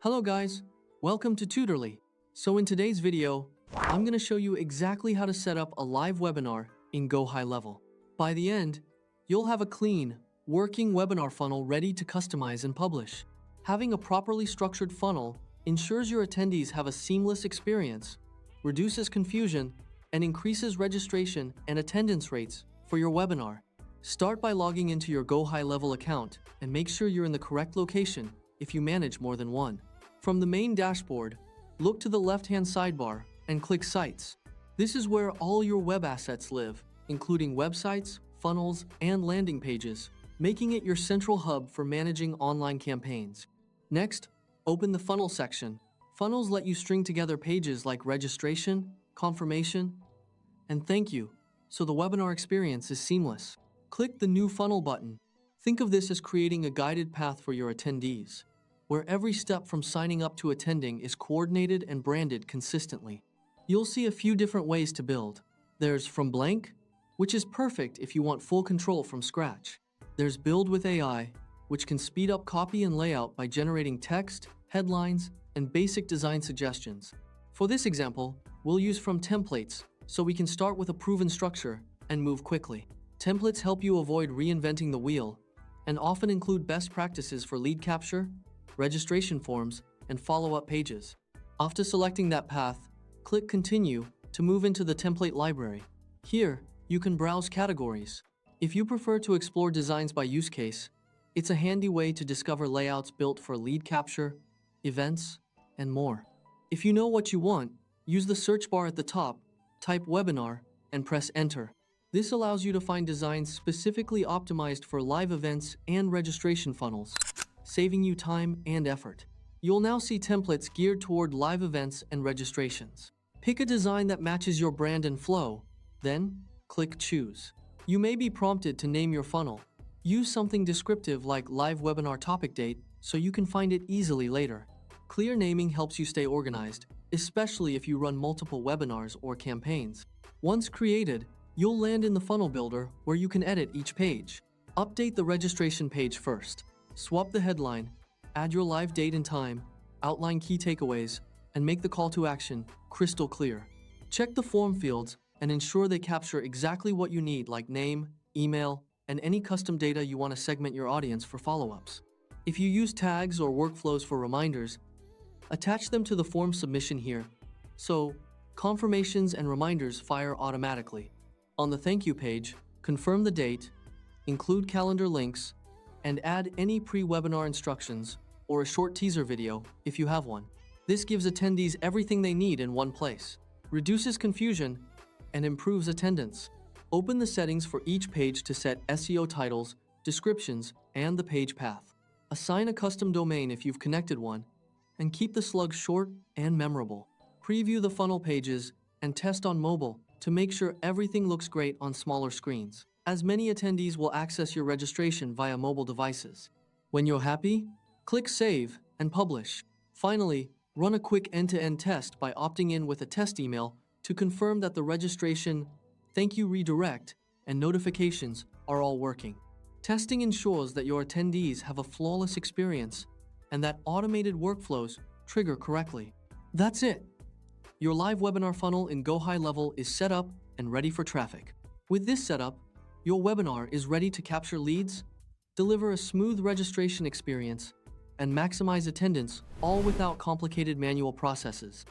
Hello guys, welcome to Tutorly. So in today's video, I'm going to show you exactly how to set up a live webinar in GoHighLevel. By the end, you'll have a clean, working webinar funnel ready to customize and publish. Having a properly structured funnel ensures your attendees have a seamless experience, reduces confusion, and increases registration and attendance rates for your webinar. Start by logging into your GoHighLevel account and make sure you're in the correct location if you manage more than one. From the main dashboard, look to the left-hand sidebar and click Sites. This is where all your web assets live, including websites, funnels, and landing pages, making it your central hub for managing online campaigns. Next, open the Funnel section. Funnels let you string together pages like registration, confirmation, and thank you, so the webinar experience is seamless. Click the New Funnel button. Think of this as creating a guided path for your attendees, where every step from signing up to attending is coordinated and branded consistently. You'll see a few different ways to build. There's From Blank, which is perfect if you want full control from scratch. There's Build with AI, which can speed up copy and layout by generating text, headlines, and basic design suggestions. For this example, we'll use From Templates, so we can start with a proven structure and move quickly. Templates help you avoid reinventing the wheel and often include best practices for lead capture, registration forms, and follow-up pages. After selecting that path, click Continue to move into the template library. Here, you can browse categories. If you prefer to explore designs by use case, it's a handy way to discover layouts built for lead capture, events, and more. If you know what you want, use the search bar at the top, type Webinar, and press Enter. This allows you to find designs specifically optimized for live events and registration funnels, saving you time and effort. You'll now see templates geared toward live events and registrations. Pick a design that matches your brand and flow, then click Choose. You may be prompted to name your funnel. Use something descriptive like Live Webinar Topic Date so you can find it easily later. Clear naming helps you stay organized, especially if you run multiple webinars or campaigns. Once created, you'll land in the funnel builder where you can edit each page. Update the registration page first. Swap the headline, add your live date and time, outline key takeaways, and make the call to action crystal clear. Check the form fields and ensure they capture exactly what you need, like name, email, and any custom data you want to segment your audience for follow-ups. If you use tags or workflows for reminders, attach them to the form submission here, so confirmations and reminders fire automatically. On the thank you page, confirm the date, include calendar links, and add any pre-webinar instructions or a short teaser video if you have one. This gives attendees everything they need in one place, reduces confusion, and improves attendance. Open the settings for each page to set SEO titles, descriptions, and the page path. Assign a custom domain if you've connected one, and keep the slug short and memorable. Preview the funnel pages and test on mobile to make sure everything looks great on smaller screens, as many attendees will access your registration via mobile devices. When you're happy, click Save and Publish. Finally, run a quick end-to-end test by opting in with a test email to confirm that the registration, thank you redirect, and notifications are all working. Testing ensures that your attendees have a flawless experience and that automated workflows trigger correctly. That's it. Your live webinar funnel in GoHighLevel is set up and ready for traffic. With this setup, your webinar is ready to capture leads, deliver a smooth registration experience, and maximize attendance, all without complicated manual processes.